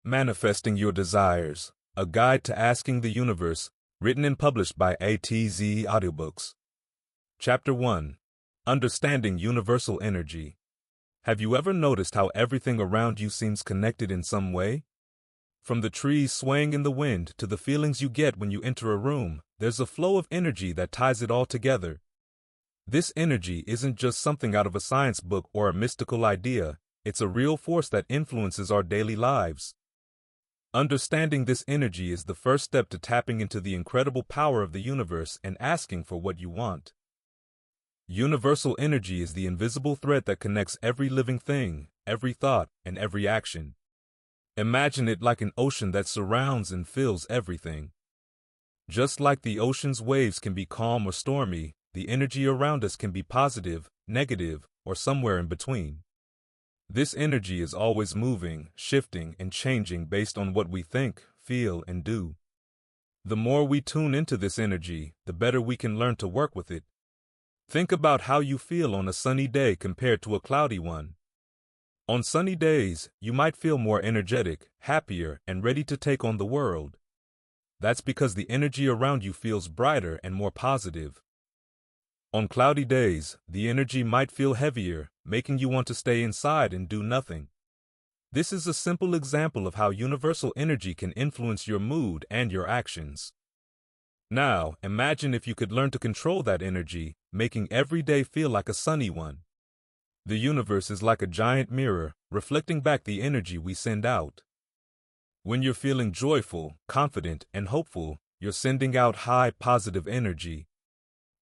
Manifesting Your Desires, A Guide to Asking the Universe, written and published by Audiobooks. Chapter 1. Understanding Universal Energy. Have you ever noticed how everything around you seems connected in some way? From the trees swaying in the wind to the feelings you get when you enter a room, there's a flow of energy that ties it all together. This energy isn't just something out of a science book or a mystical idea, it's a real force that influences our daily lives. Understanding this energy is the first step to tapping into the incredible power of the universe and asking for what you want. Universal energy is the invisible thread that connects every living thing, every thought, and every action. Imagine it like an ocean that surrounds and fills everything. Just like the ocean's waves can be calm or stormy, the energy around us can be positive, negative, or somewhere in between. This energy is always moving, shifting, and changing based on what we think, feel, and do. The more we tune into this energy, the better we can learn to work with it. Think about how you feel on a sunny day compared to a cloudy one. On sunny days, you might feel more energetic, happier, and ready to take on the world. That's because the energy around you feels brighter and more positive. On cloudy days, the energy might feel heavier, making you want to stay inside and do nothing. This is a simple example of how universal energy can influence your mood and your actions. Now, imagine if you could learn to control that energy, making every day feel like a sunny one. The universe is like a giant mirror, reflecting back the energy we send out. When you're feeling joyful, confident, and hopeful, you're sending out high, positive energy.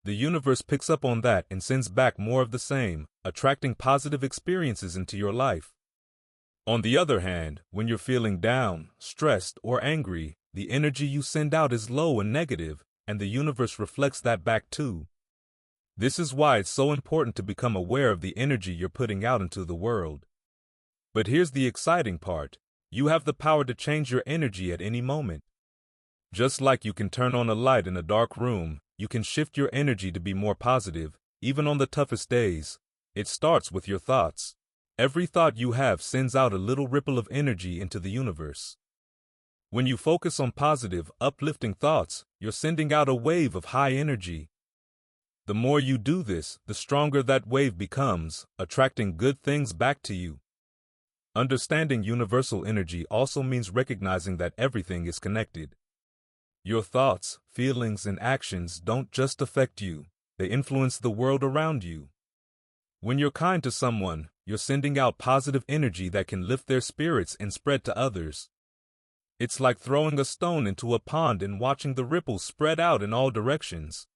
The universe picks up on that and sends back more of the same, attracting positive experiences into your life. On the other hand, when you're feeling down, stressed, or angry, the energy you send out is low and negative, and the universe reflects that back too. This is why it's so important to become aware of the energy you're putting out into the world. But here's the exciting part. You have the power to change your energy at any moment. Just like you can turn on a light in a dark room, you can shift your energy to be more positive, even on the toughest days. It starts with your thoughts. Every thought you have sends out a little ripple of energy into the universe. When you focus on positive, uplifting thoughts, you're sending out a wave of high energy. The more you do this, the stronger that wave becomes, attracting good things back to you. Understanding universal energy also means recognizing that everything is connected. Your thoughts, feelings, and actions don't just affect you, they influence the world around you. When you're kind to someone, you're sending out positive energy that can lift their spirits and spread to others. It's like throwing a stone into a pond and watching the ripples spread out in all directions.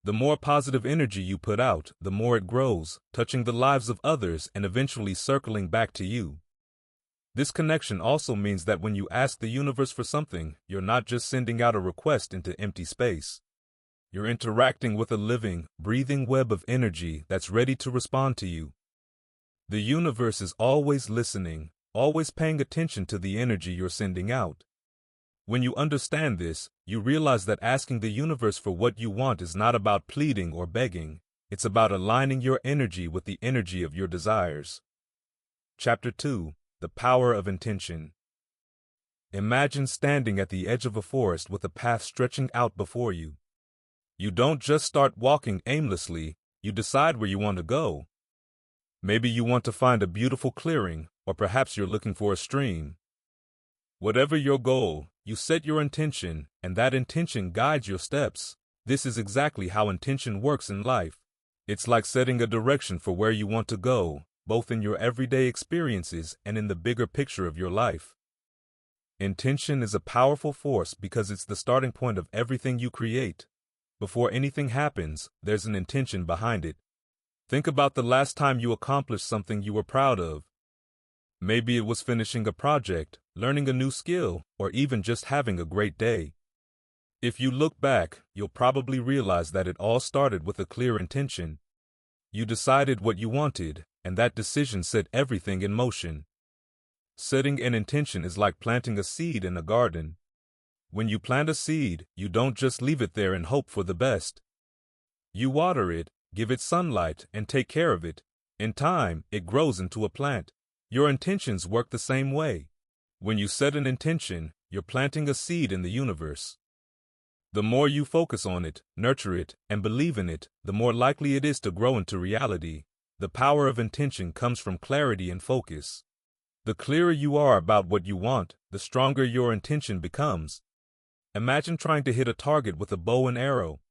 The more positive energy you put out, the more it grows, touching the lives of others and eventually circling back to you. This connection also means that when you ask the universe for something, you're not just sending out a request into empty space. You're interacting with a living, breathing web of energy that's ready to respond to you. The universe is always listening, always paying attention to the energy you're sending out. When you understand this, you realize that asking the universe for what you want is not about pleading or begging. It's about aligning your energy with the energy of your desires. Chapter 2. The Power of Intention. Imagine standing at the edge of a forest with a path stretching out before you. You don't just start walking aimlessly, you decide where you want to go. Maybe you want to find a beautiful clearing, or perhaps you're looking for a stream. Whatever your goal, you set your intention, and that intention guides your steps. This is exactly how intention works in life. It's like setting a direction for where you want to go, both in your everyday experiences and in the bigger picture of your life. Intention is a powerful force because it's the starting point of everything you create. Before anything happens, there's an intention behind it. Think about the last time you accomplished something you were proud of. Maybe it was finishing a project, learning a new skill, or even just having a great day. If you look back, you'll probably realize that it all started with a clear intention. You decided what you wanted, and that decision set everything in motion. Setting an intention is like planting a seed in a garden. When you plant a seed, you don't just leave it there and hope for the best. You water it, give it sunlight, and take care of it. In time, it grows into a plant. Your intentions work the same way. When you set an intention, you're planting a seed in the universe. The more you focus on it, nurture it, and believe in it, the more likely it is to grow into reality. The power of intention comes from clarity and focus. The clearer you are about what you want, the stronger your intention becomes. Imagine trying to hit a target with a bow and arrow.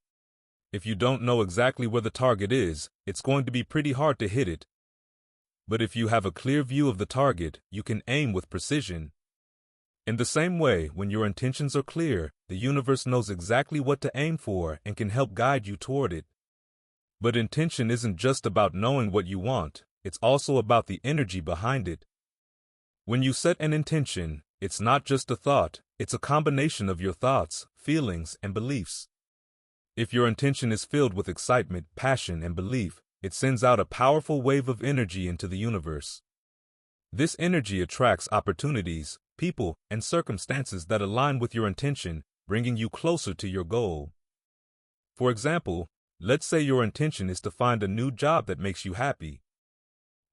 If you don't know exactly where the target is, it's going to be pretty hard to hit it. But if you have a clear view of the target, you can aim with precision. In the same way, when your intentions are clear, the universe knows exactly what to aim for and can help guide you toward it. But intention isn't just about knowing what you want, it's also about the energy behind it. When you set an intention, it's not just a thought, it's a combination of your thoughts, feelings, and beliefs. If your intention is filled with excitement, passion, and belief, it sends out a powerful wave of energy into the universe. This energy attracts opportunities, people, and circumstances that align with your intention, bringing you closer to your goal. For example, let's say your intention is to find a new job that makes you happy.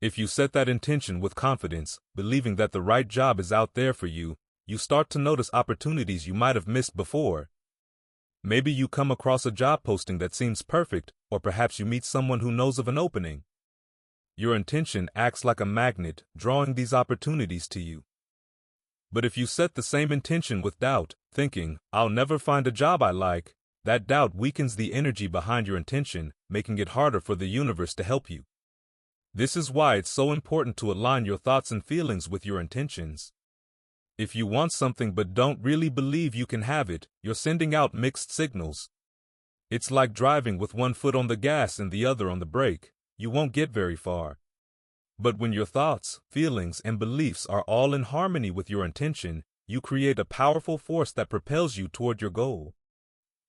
If you set that intention with confidence, believing that the right job is out there for you, you start to notice opportunities you might have missed before. Maybe you come across a job posting that seems perfect, or perhaps you meet someone who knows of an opening. Your intention acts like a magnet, drawing these opportunities to you. But if you set the same intention with doubt, thinking, "I'll never find a job I like," that doubt weakens the energy behind your intention, making it harder for the universe to help you. This is why it's so important to align your thoughts and feelings with your intentions. If you want something but don't really believe you can have it, you're sending out mixed signals. It's like driving with one foot on the gas and the other on the brake. You won't get very far. But when your thoughts, feelings, and beliefs are all in harmony with your intention, you create a powerful force that propels you toward your goal.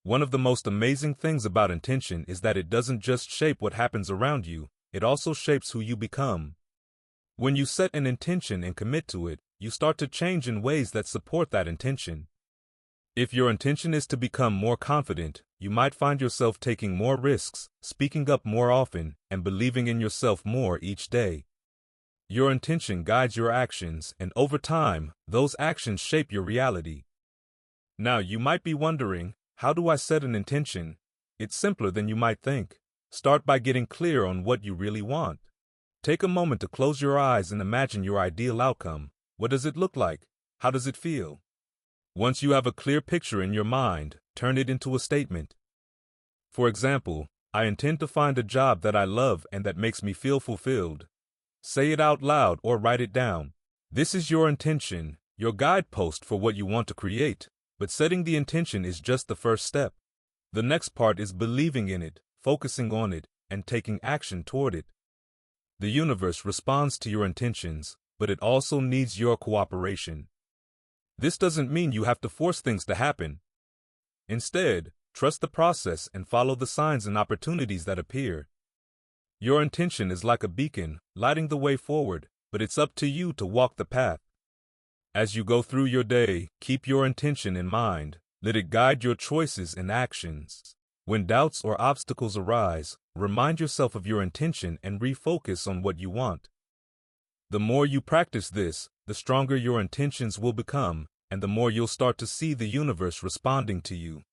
One of the most amazing things about intention is that it doesn't just shape what happens around you, it also shapes who you become. When you set an intention and commit to it, you start to change in ways that support that intention. If your intention is to become more confident, you might find yourself taking more risks, speaking up more often, and believing in yourself more each day. Your intention guides your actions, and over time, those actions shape your reality. Now, you might be wondering, how do I set an intention? It's simpler than you might think. Start by getting clear on what you really want. Take a moment to close your eyes and imagine your ideal outcome. What does it look like? How does it feel? Once you have a clear picture in your mind, turn it into a statement. For example, "I intend to find a job that I love and that makes me feel fulfilled." Say it out loud or write it down. This is your intention, your guidepost for what you want to create, but setting the intention is just the first step. The next part is believing in it, focusing on it, and taking action toward it. The universe responds to your intentions, but it also needs your cooperation. This doesn't mean you have to force things to happen. Instead, trust the process and follow the signs and opportunities that appear. Your intention is like a beacon, lighting the way forward, but it's up to you to walk the path. As you go through your day, keep your intention in mind. Let it guide your choices and actions. When doubts or obstacles arise, remind yourself of your intention and refocus on what you want. The more you practice this, the stronger your intentions will become, and the more you'll start to see the universe responding to you.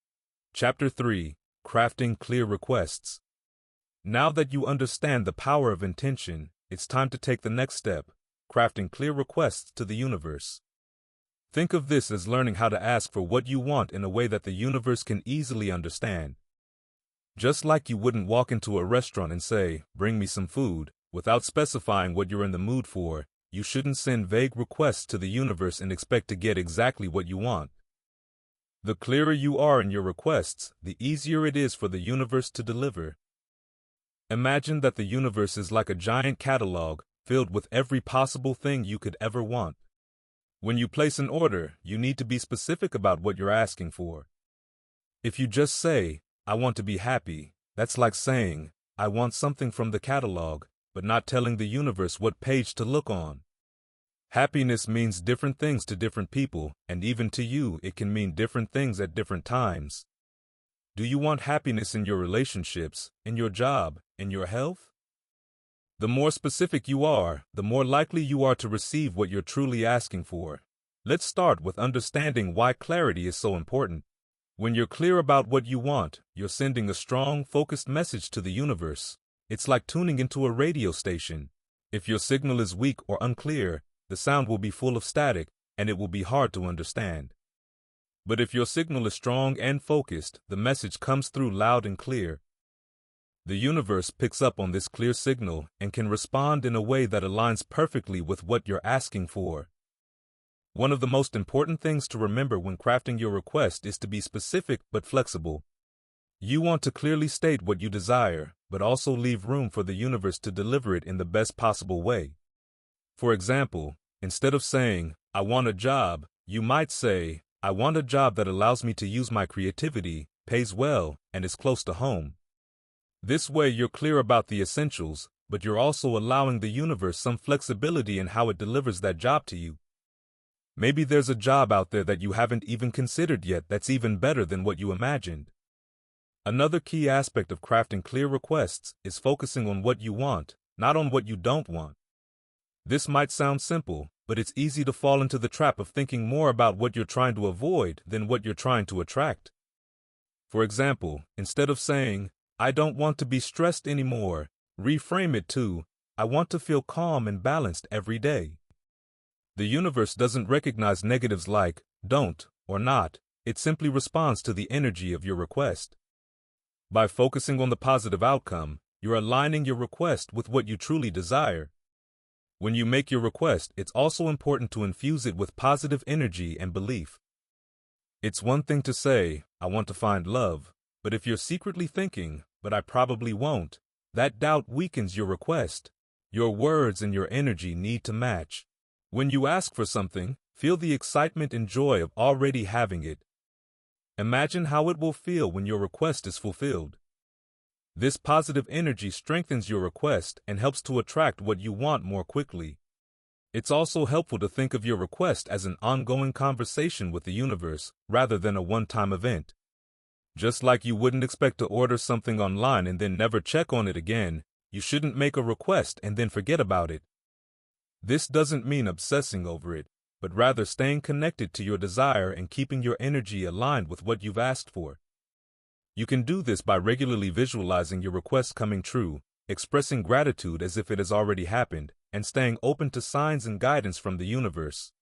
Chapter 3: Crafting Clear Requests. Now that you understand the power of intention, it's time to take the next step, crafting clear requests to the universe. Think of this as learning how to ask for what you want in a way that the universe can easily understand. Just like you wouldn't walk into a restaurant and say, "Bring me some food," without specifying what you're in the mood for, you shouldn't send vague requests to the universe and expect to get exactly what you want. The clearer you are in your requests, the easier it is for the universe to deliver. Imagine that the universe is like a giant catalog filled with every possible thing you could ever want. When you place an order, you need to be specific about what you're asking for. If you just say, "I want to be happy," that's like saying, "I want something from the catalog," but not telling the universe what page to look on. Happiness means different things to different people, and even to you, it can mean different things at different times. Do you want happiness in your relationships, in your job, in your health? The more specific you are, the more likely you are to receive what you're truly asking for. Let's start with understanding why clarity is so important. When you're clear about what you want, you're sending a strong, focused message to the universe. It's like tuning into a radio station. If your signal is weak or unclear, the sound will be full of static, and it will be hard to understand. But if your signal is strong and focused, the message comes through loud and clear. The universe picks up on this clear signal and can respond in a way that aligns perfectly with what you're asking for. One of the most important things to remember when crafting your request is to be specific but flexible. You want to clearly state what you desire, but also leave room for the universe to deliver it in the best possible way. For example, instead of saying, "I want a job," you might say, "I want a job that allows me to use my creativity, pays well, and is close to home." This way you're clear about the essentials, but you're also allowing the universe some flexibility in how it delivers that job to you. Maybe there's a job out there that you haven't even considered yet that's even better than what you imagined. Another key aspect of crafting clear requests is focusing on what you want, not on what you don't want. This might sound simple, but it's easy to fall into the trap of thinking more about what you're trying to avoid than what you're trying to attract. For example, instead of saying, "I don't want to be stressed anymore," reframe it to, "I want to feel calm and balanced every day." The universe doesn't recognize negatives like "don't" or "not," it simply responds to the energy of your request. By focusing on the positive outcome, you're aligning your request with what you truly desire. When you make your request, it's also important to infuse it with positive energy and belief. It's one thing to say, "I want to find love," but if you're secretly thinking, "but I probably won't," that doubt weakens your request. Your words and your energy need to match. When you ask for something, feel the excitement and joy of already having it. Imagine how it will feel when your request is fulfilled. This positive energy strengthens your request and helps to attract what you want more quickly. It's also helpful to think of your request as an ongoing conversation with the universe, rather than a one-time event. Just like you wouldn't expect to order something online and then never check on it again, you shouldn't make a request and then forget about it. This doesn't mean obsessing over it, but rather staying connected to your desire and keeping your energy aligned with what you've asked for. You can do this by regularly visualizing your request coming true, expressing gratitude as if it has already happened, and staying open to signs and guidance from the universe.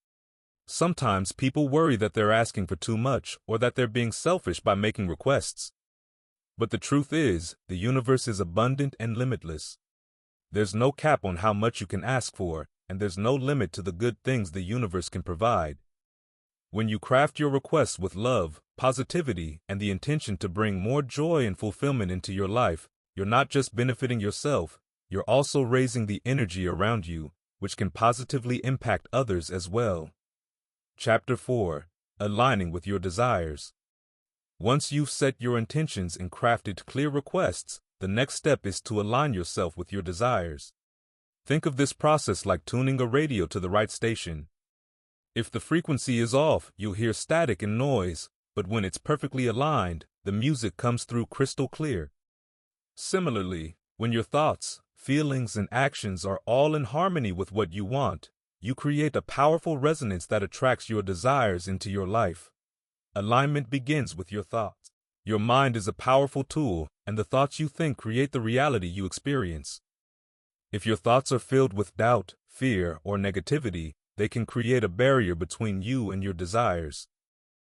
Sometimes people worry that they're asking for too much or that they're being selfish by making requests. But the truth is, the universe is abundant and limitless. There's no cap on how much you can ask for, and there's no limit to the good things the universe can provide. When you craft your requests with love, positivity, and the intention to bring more joy and fulfillment into your life, you're not just benefiting yourself, you're also raising the energy around you, which can positively impact others as well. Chapter 4. Aligning with your desires. Once you've set your intentions and crafted clear requests, the next step is to align yourself with your desires. Think of this process like tuning a radio to the right station. If the frequency is off, you'll hear static and noise, but when it's perfectly aligned, the music comes through crystal clear. Similarly, when your thoughts, feelings, and actions are all in harmony with what you want, you create a powerful resonance that attracts your desires into your life. Alignment begins with your thoughts. Your mind is a powerful tool, and the thoughts you think create the reality you experience. If your thoughts are filled with doubt, fear, or negativity, they can create a barrier between you and your desires.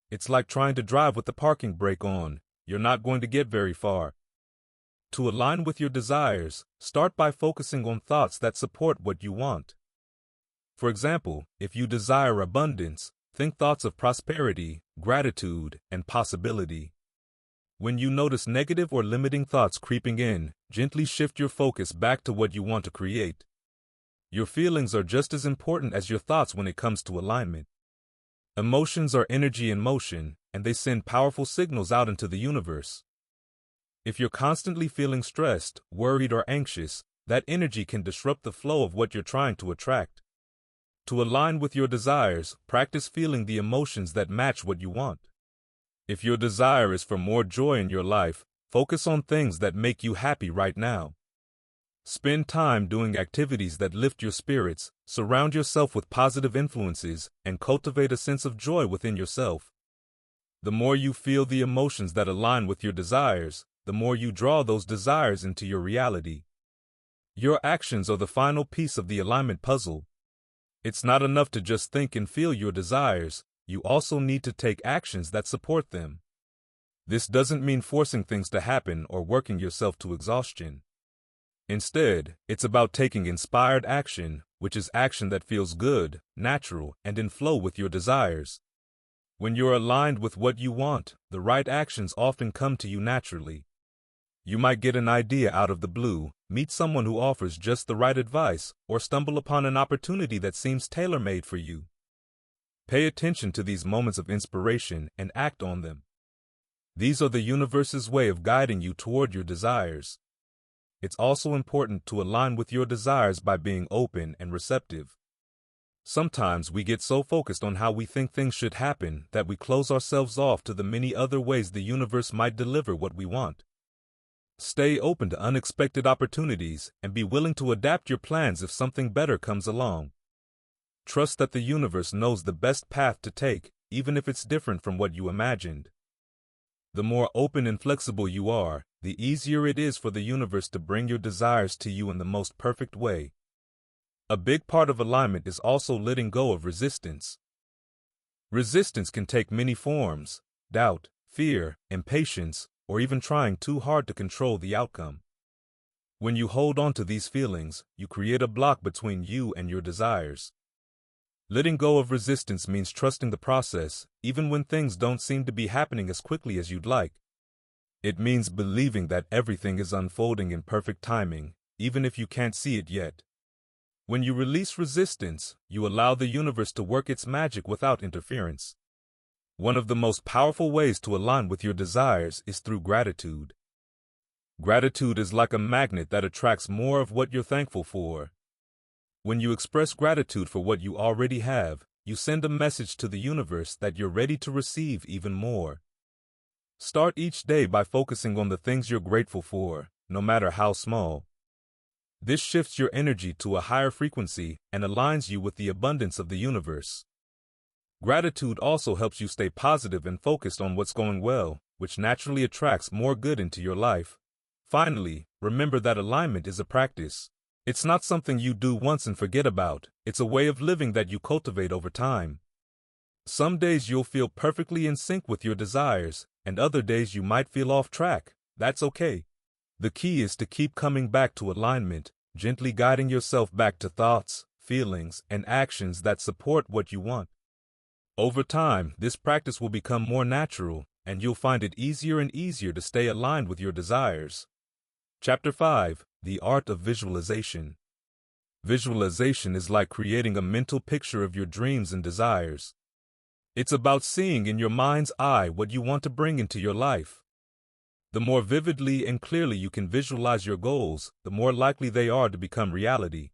It's like trying to drive with the parking brake on. You're not going to get very far. To align with your desires, start by focusing on thoughts that support what you want. For example, if you desire abundance, think thoughts of prosperity, gratitude, and possibility. When you notice negative or limiting thoughts creeping in, gently shift your focus back to what you want to create. Your feelings are just as important as your thoughts when it comes to alignment. Emotions are energy in motion, and they send powerful signals out into the universe. If you're constantly feeling stressed, worried, or anxious, that energy can disrupt the flow of what you're trying to attract. To align with your desires, practice feeling the emotions that match what you want. If your desire is for more joy in your life, focus on things that make you happy right now. Spend time doing activities that lift your spirits, surround yourself with positive influences, and cultivate a sense of joy within yourself. The more you feel the emotions that align with your desires, the more you draw those desires into your reality. Your actions are the final piece of the alignment puzzle. It's not enough to just think and feel your desires, you also need to take actions that support them. This doesn't mean forcing things to happen or working yourself to exhaustion. Instead, it's about taking inspired action, which is action that feels good, natural, and in flow with your desires. When you're aligned with what you want, the right actions often come to you naturally. You might get an idea out of the blue, meet someone who offers just the right advice, or stumble upon an opportunity that seems tailor-made for you. Pay attention to these moments of inspiration and act on them. These are the universe's way of guiding you toward your desires. It's also important to align with your desires by being open and receptive. Sometimes we get so focused on how we think things should happen that we close ourselves off to the many other ways the universe might deliver what we want. Stay open to unexpected opportunities and be willing to adapt your plans if something better comes along. Trust that the universe knows the best path to take, even if it's different from what you imagined. The more open and flexible you are, the easier it is for the universe to bring your desires to you in the most perfect way. A big part of alignment is also letting go of resistance. Resistance can take many forms: doubt, fear, impatience, or even trying too hard to control the outcome. When you hold on to these feelings, you create a block between you and your desires. Letting go of resistance means trusting the process, even when things don't seem to be happening as quickly as you'd like. It means believing that everything is unfolding in perfect timing, even if you can't see it yet. When you release resistance, you allow the universe to work its magic without interference. One of the most powerful ways to align with your desires is through gratitude. Gratitude is like a magnet that attracts more of what you're thankful for. When you express gratitude for what you already have, you send a message to the universe that you're ready to receive even more. Start each day by focusing on the things you're grateful for, no matter how small. This shifts your energy to a higher frequency and aligns you with the abundance of the universe. Gratitude also helps you stay positive and focused on what's going well, which naturally attracts more good into your life. Finally, remember that alignment is a practice. It's not something you do once and forget about, it's a way of living that you cultivate over time. Some days you'll feel perfectly in sync with your desires, and other days you might feel off track. That's okay. The key is to keep coming back to alignment, gently guiding yourself back to thoughts, feelings, and actions that support what you want. Over time, this practice will become more natural, and you'll find it easier and easier to stay aligned with your desires. Chapter 5: The Art of Visualization. Visualization is like creating a mental picture of your dreams and desires. It's about seeing in your mind's eye what you want to bring into your life. The more vividly and clearly you can visualize your goals, the more likely they are to become reality.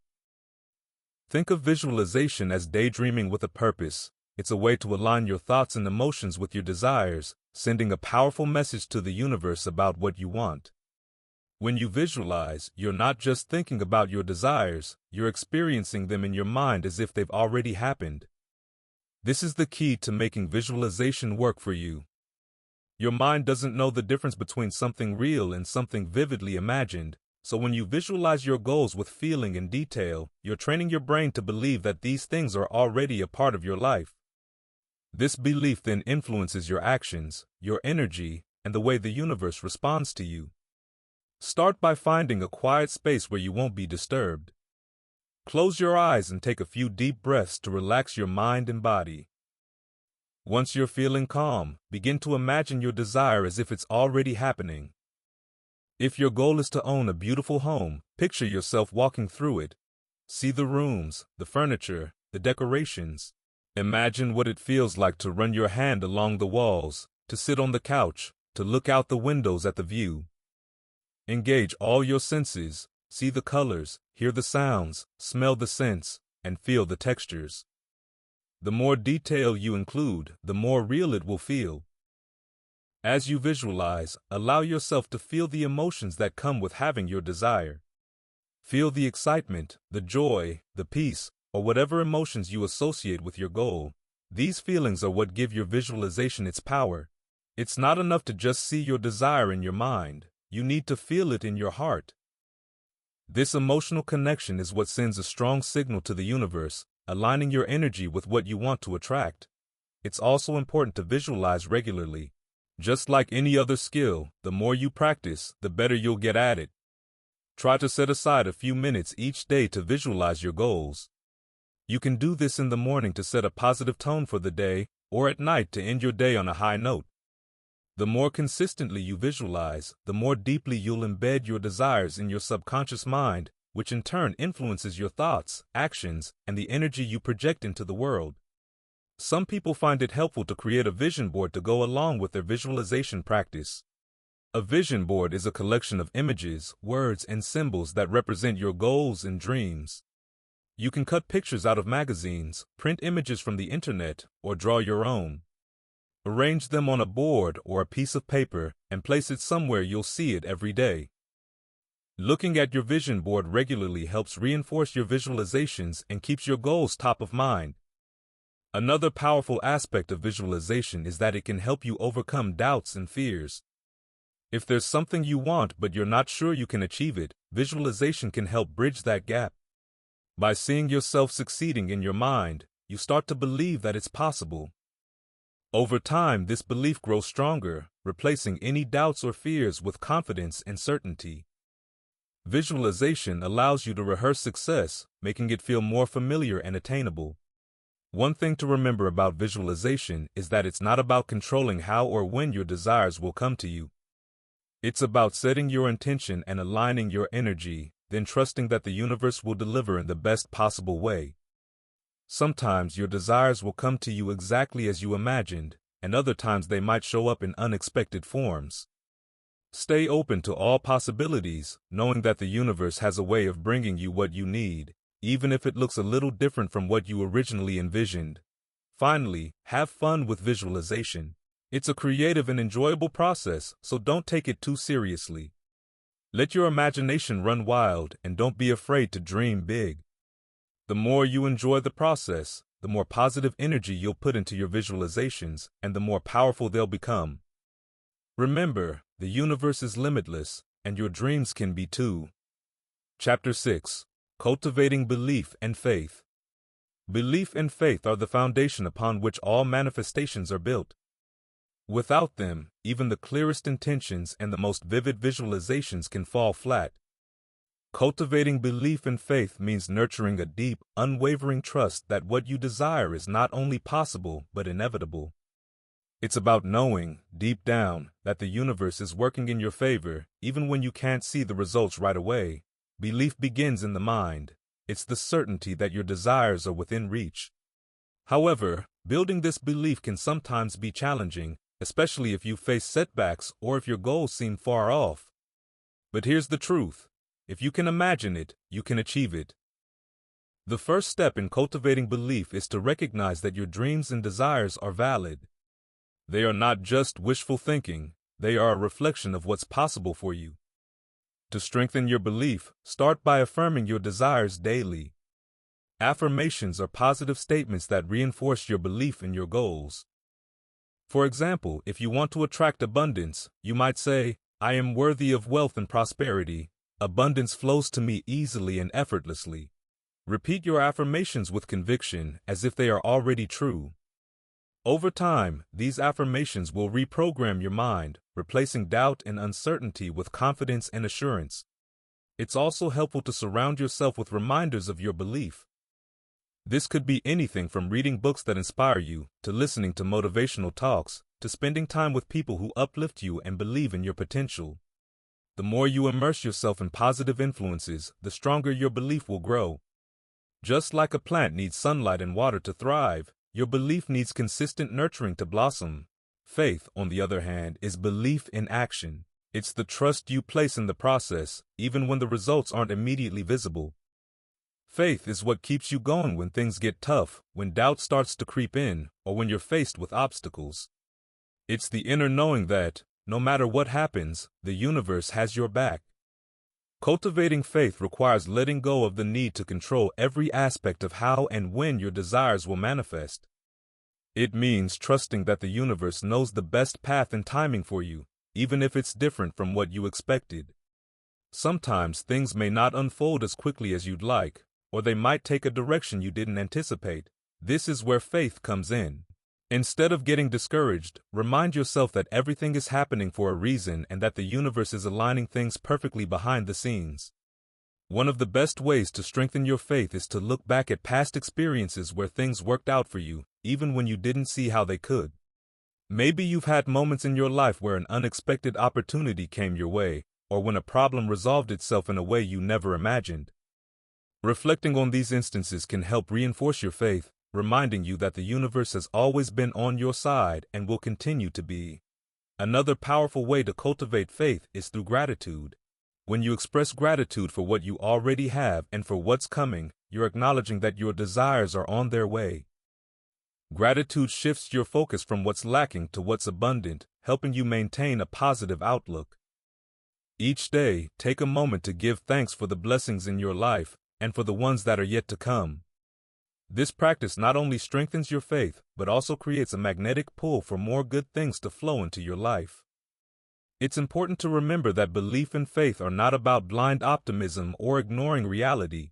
Think of visualization as daydreaming with a purpose. It's a way to align your thoughts and emotions with your desires, sending a powerful message to the universe about what you want. When you visualize, you're not just thinking about your desires, you're experiencing them in your mind as if they've already happened. This is the key to making visualization work for you. Your mind doesn't know the difference between something real and something vividly imagined, so when you visualize your goals with feeling and detail, you're training your brain to believe that these things are already a part of your life. This belief then influences your actions, your energy, and the way the universe responds to you. Start by finding a quiet space where you won't be disturbed. Close your eyes and take a few deep breaths to relax your mind and body. Once you're feeling calm, begin to imagine your desire as if it's already happening. If your goal is to own a beautiful home, picture yourself walking through it. See the rooms, the furniture, the decorations. Imagine what it feels like to run your hand along the walls, to sit on the couch, to look out the windows at the view. Engage all your senses, see the colors, hear the sounds, smell the scents, and feel the textures. The more detail you include, the more real it will feel. As you visualize, allow yourself to feel the emotions that come with having your desire. Feel the excitement, the joy, the peace, or whatever emotions you associate with your goal. These feelings are what give your visualization its power. It's not enough to just see your desire in your mind. You need to feel it in your heart. This emotional connection is what sends a strong signal to the universe, aligning your energy with what you want to attract. It's also important to visualize regularly. Just like any other skill, the more you practice, the better you'll get at it. Try to set aside a few minutes each day to visualize your goals. You can do this in the morning to set a positive tone for the day, or at night to end your day on a high note. The more consistently you visualize, the more deeply you'll embed your desires in your subconscious mind, which in turn influences your thoughts, actions, and the energy you project into the world. Some people find it helpful to create a vision board to go along with their visualization practice. A vision board is a collection of images, words, and symbols that represent your goals and dreams. You can cut pictures out of magazines, print images from the internet, or draw your own. Arrange them on a board or a piece of paper and place it somewhere you'll see it every day. Looking at your vision board regularly helps reinforce your visualizations and keeps your goals top of mind. Another powerful aspect of visualization is that it can help you overcome doubts and fears. If there's something you want but you're not sure you can achieve it, visualization can help bridge that gap. By seeing yourself succeeding in your mind, you start to believe that it's possible. Over time, this belief grows stronger, replacing any doubts or fears with confidence and certainty. Visualization allows you to rehearse success, making it feel more familiar and attainable. One thing to remember about visualization is that it's not about controlling how or when your desires will come to you. It's about setting your intention and aligning your energy, then trusting that the universe will deliver in the best possible way. Sometimes your desires will come to you exactly as you imagined, and other times they might show up in unexpected forms. Stay open to all possibilities, knowing that the universe has a way of bringing you what you need, even if it looks a little different from what you originally envisioned. Finally, have fun with visualization. It's a creative and enjoyable process, so don't take it too seriously. Let your imagination run wild and don't be afraid to dream big. The more you enjoy the process, the more positive energy you'll put into your visualizations and the more powerful they'll become. Remember, the universe is limitless, and your dreams can be too. Chapter 6. Cultivating Belief and Faith. Belief and faith are the foundation upon which all manifestations are built. Without them, even the clearest intentions and the most vivid visualizations can fall flat. Cultivating belief and faith means nurturing a deep, unwavering trust that what you desire is not only possible but inevitable. It's about knowing, deep down, that the universe is working in your favor, even when you can't see the results right away. Belief begins in the mind. It's the certainty that your desires are within reach. However, building this belief can sometimes be challenging, especially if you face setbacks or if your goals seem far off. But here's the truth. If you can imagine it, you can achieve it. The first step in cultivating belief is to recognize that your dreams and desires are valid. They are not just wishful thinking, they are a reflection of what's possible for you. To strengthen your belief, start by affirming your desires daily. Affirmations are positive statements that reinforce your belief in your goals. For example, if you want to attract abundance, you might say, "I am worthy of wealth and prosperity. Abundance flows to me easily and effortlessly." Repeat your affirmations with conviction, as if they are already true. Over time, these affirmations will reprogram your mind, replacing doubt and uncertainty with confidence and assurance. It's also helpful to surround yourself with reminders of your belief. This could be anything from reading books that inspire you, to listening to motivational talks, to spending time with people who uplift you and believe in your potential. The more you immerse yourself in positive influences, the stronger your belief will grow. Just like a plant needs sunlight and water to thrive, your belief needs consistent nurturing to blossom. Faith, on the other hand, is belief in action. It's the trust you place in the process, even when the results aren't immediately visible. Faith is what keeps you going when things get tough, when doubt starts to creep in, or when you're faced with obstacles. It's the inner knowing that, no matter what happens, the universe has your back. Cultivating faith requires letting go of the need to control every aspect of how and when your desires will manifest. It means trusting that the universe knows the best path and timing for you, even if it's different from what you expected. Sometimes things may not unfold as quickly as you'd like, or they might take a direction you didn't anticipate. This is where faith comes in. Instead of getting discouraged, remind yourself that everything is happening for a reason and that the universe is aligning things perfectly behind the scenes. One of the best ways to strengthen your faith is to look back at past experiences where things worked out for you, even when you didn't see how they could. Maybe you've had moments in your life where an unexpected opportunity came your way, or when a problem resolved itself in a way you never imagined. Reflecting on these instances can help reinforce your faith, reminding you that the universe has always been on your side and will continue to be. Another powerful way to cultivate faith is through gratitude. When you express gratitude for what you already have and for what's coming, you're acknowledging that your desires are on their way. Gratitude shifts your focus from what's lacking to what's abundant, helping you maintain a positive outlook. Each day, take a moment to give thanks for the blessings in your life and for the ones that are yet to come. This practice not only strengthens your faith, but also creates a magnetic pull for more good things to flow into your life. It's important to remember that belief and faith are not about blind optimism or ignoring reality.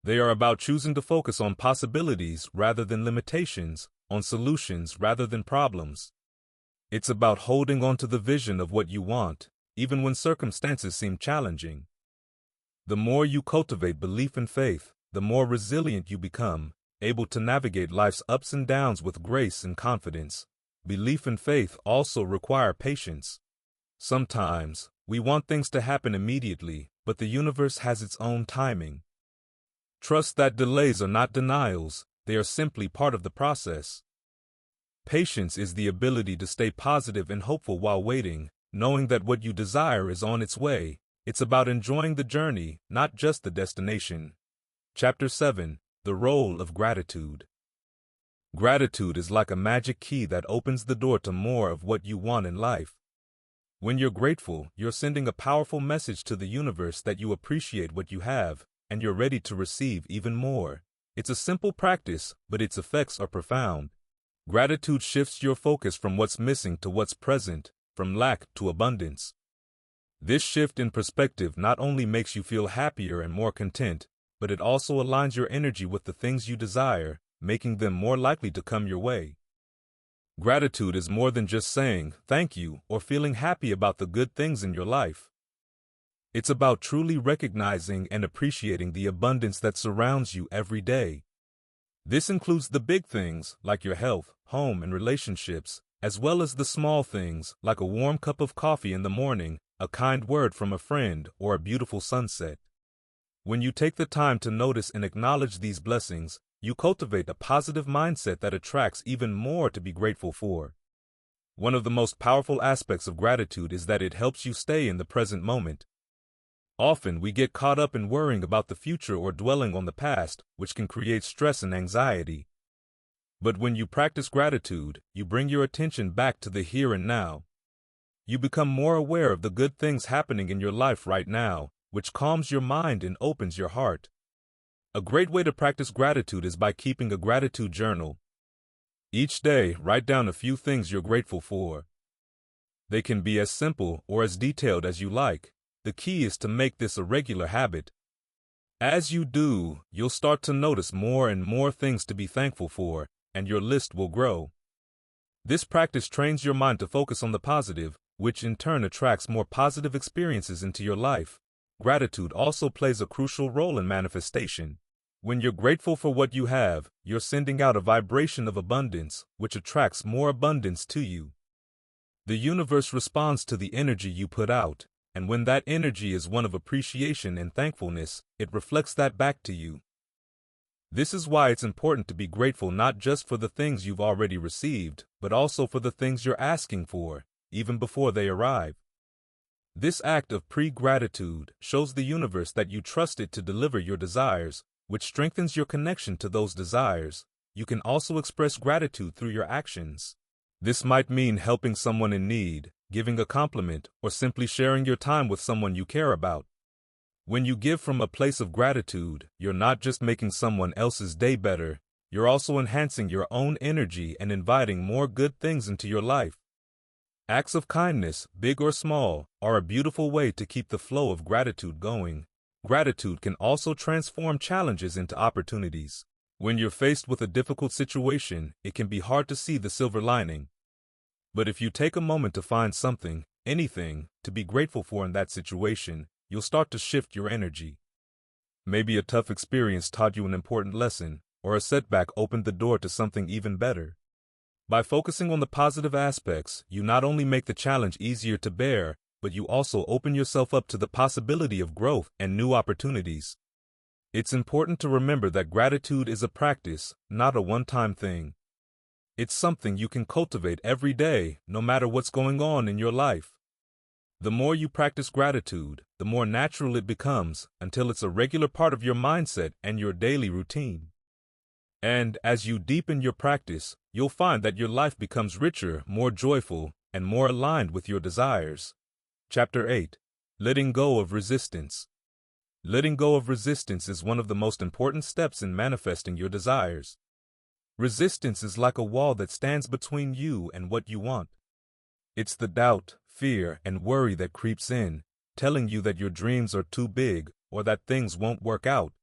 They are about choosing to focus on possibilities rather than limitations, on solutions rather than problems. It's about holding on to the vision of what you want, even when circumstances seem challenging. The more you cultivate belief and faith, the more resilient you become, able to navigate life's ups and downs with grace and confidence. Belief and faith also require patience. Sometimes, we want things to happen immediately, but the universe has its own timing. Trust that delays are not denials, they are simply part of the process. Patience is the ability to stay positive and hopeful while waiting, knowing that what you desire is on its way. It's about enjoying the journey, not just the destination. Chapter 7: The Role of Gratitude. Gratitude is like a magic key that opens the door to more of what you want in life. When you're grateful, you're sending a powerful message to the universe that you appreciate what you have, and you're ready to receive even more. It's a simple practice, but its effects are profound. Gratitude shifts your focus from what's missing to what's present, from lack to abundance. This shift in perspective not only makes you feel happier and more content, but it also aligns your energy with the things you desire, making them more likely to come your way. Gratitude is more than just saying thank you or feeling happy about the good things in your life. It's about truly recognizing and appreciating the abundance that surrounds you every day. This includes the big things like your health, home, and relationships, as well as the small things like a warm cup of coffee in the morning, a kind word from a friend, or a beautiful sunset. When you take the time to notice and acknowledge these blessings, you cultivate a positive mindset that attracts even more to be grateful for. One of the most powerful aspects of gratitude is that it helps you stay in the present moment. Often we get caught up in worrying about the future or dwelling on the past, which can create stress and anxiety. But when you practice gratitude, you bring your attention back to the here and now. You become more aware of the good things happening in your life right now, which calms your mind and opens your heart. A great way to practice gratitude is by keeping a gratitude journal. Each day, write down a few things you're grateful for. They can be as simple or as detailed as you like. The key is to make this a regular habit. As you do, you'll start to notice more and more things to be thankful for, and your list will grow. This practice trains your mind to focus on the positive, which in turn attracts more positive experiences into your life. Gratitude also plays a crucial role in manifestation. When you're grateful for what you have, you're sending out a vibration of abundance, which attracts more abundance to you. The universe responds to the energy you put out, and when that energy is one of appreciation and thankfulness, it reflects that back to you. This is why it's important to be grateful not just for the things you've already received, but also for the things you're asking for, even before they arrive. This act of pre-gratitude shows the universe that you trust it to deliver your desires, which strengthens your connection to those desires. You can also express gratitude through your actions. This might mean helping someone in need, giving a compliment, or simply sharing your time with someone you care about. When you give from a place of gratitude, you're not just making someone else's day better, you're also enhancing your own energy and inviting more good things into your life. Acts of kindness, big or small, are a beautiful way to keep the flow of gratitude going. Gratitude can also transform challenges into opportunities. When you're faced with a difficult situation, it can be hard to see the silver lining. But if you take a moment to find something, anything, to be grateful for in that situation, you'll start to shift your energy. Maybe a tough experience taught you an important lesson, or a setback opened the door to something even better. By focusing on the positive aspects, you not only make the challenge easier to bear, but you also open yourself up to the possibility of growth and new opportunities. It's important to remember that gratitude is a practice, not a one-time thing. It's something you can cultivate every day, no matter what's going on in your life. The more you practice gratitude, the more natural it becomes, until it's a regular part of your mindset and your daily routine. And as you deepen your practice, you'll find that your life becomes richer, more joyful, and more aligned with your desires. Chapter 8. Letting Go of Resistance. Letting go of resistance is one of the most important steps in manifesting your desires. Resistance is like a wall that stands between you and what you want. It's the doubt, fear, and worry that creeps in, telling you that your dreams are too big or that things won't work out.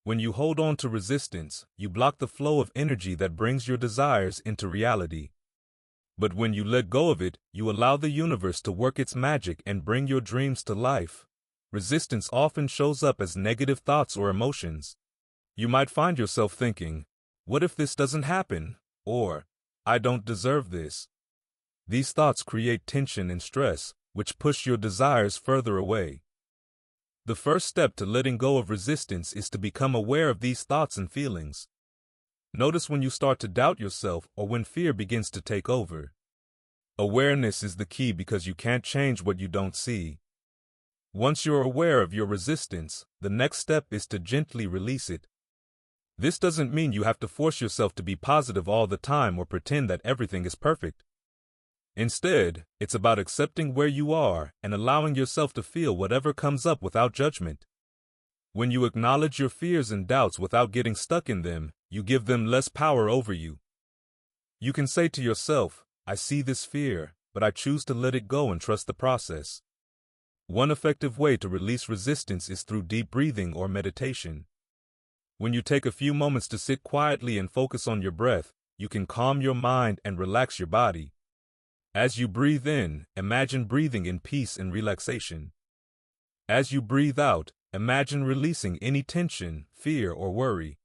When you hold on to resistance, you block the flow of energy that brings your desires into reality. But when you let go of it, you allow the universe to work its magic and bring your dreams to life. Resistance often shows up as negative thoughts or emotions. You might find yourself thinking, "What if this doesn't happen?" Or, "I don't deserve this." These thoughts create tension and stress, which push your desires further away. The first step to letting go of resistance is to become aware of these thoughts and feelings. Notice when you start to doubt yourself or when fear begins to take over. Awareness is the key because you can't change what you don't see. Once you're aware of your resistance, the next step is to gently release it. This doesn't mean you have to force yourself to be positive all the time or pretend that everything is perfect. Instead, it's about accepting where you are and allowing yourself to feel whatever comes up without judgment. When you acknowledge your fears and doubts without getting stuck in them, you give them less power over you. You can say to yourself, "I see this fear, but I choose to let it go and trust the process." One effective way to release resistance is through deep breathing or meditation. When you take a few moments to sit quietly and focus on your breath, you can calm your mind and relax your body. As you breathe in, imagine breathing in peace and relaxation. As you breathe out, imagine releasing any tension, fear, or worry.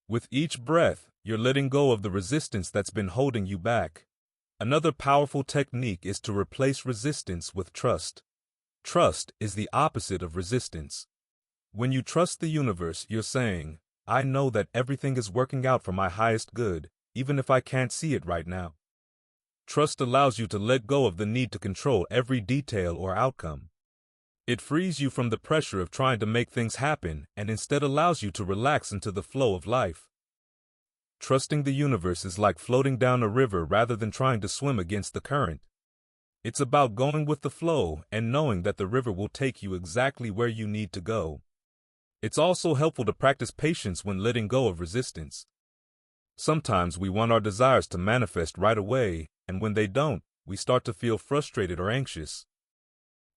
With each breath, you're letting go of the resistance that's been holding you back. Another powerful technique is to replace resistance with trust. Trust is the opposite of resistance. When you trust the universe, you're saying, "I know that everything is working out for my highest good, even if I can't see it right now." Trust allows you to let go of the need to control every detail or outcome. It frees you from the pressure of trying to make things happen and instead allows you to relax into the flow of life. Trusting the universe is like floating down a river rather than trying to swim against the current. It's about going with the flow and knowing that the river will take you exactly where you need to go. It's also helpful to practice patience when letting go of resistance. Sometimes we want our desires to manifest right away, and when they don't, we start to feel frustrated or anxious.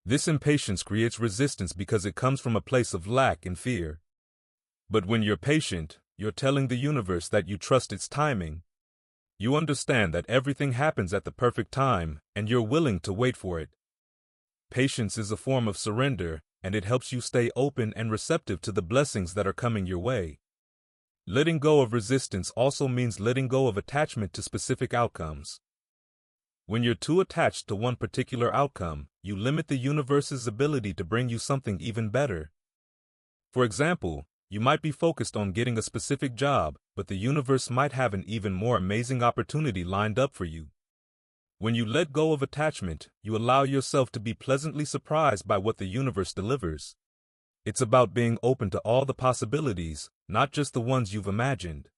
This impatience creates resistance because it comes from a place of lack and fear. But when you're patient, you're telling the universe that you trust its timing. You understand that everything happens at the perfect time, and you're willing to wait for it. Patience is a form of surrender, and it helps you stay open and receptive to the blessings that are coming your way. Letting go of resistance also means letting go of attachment to specific outcomes. When you're too attached to one particular outcome, you limit the universe's ability to bring you something even better. For example, you might be focused on getting a specific job, but the universe might have an even more amazing opportunity lined up for you. When you let go of attachment, you allow yourself to be pleasantly surprised by what the universe delivers. It's about being open to all the possibilities, not just the ones you've imagined.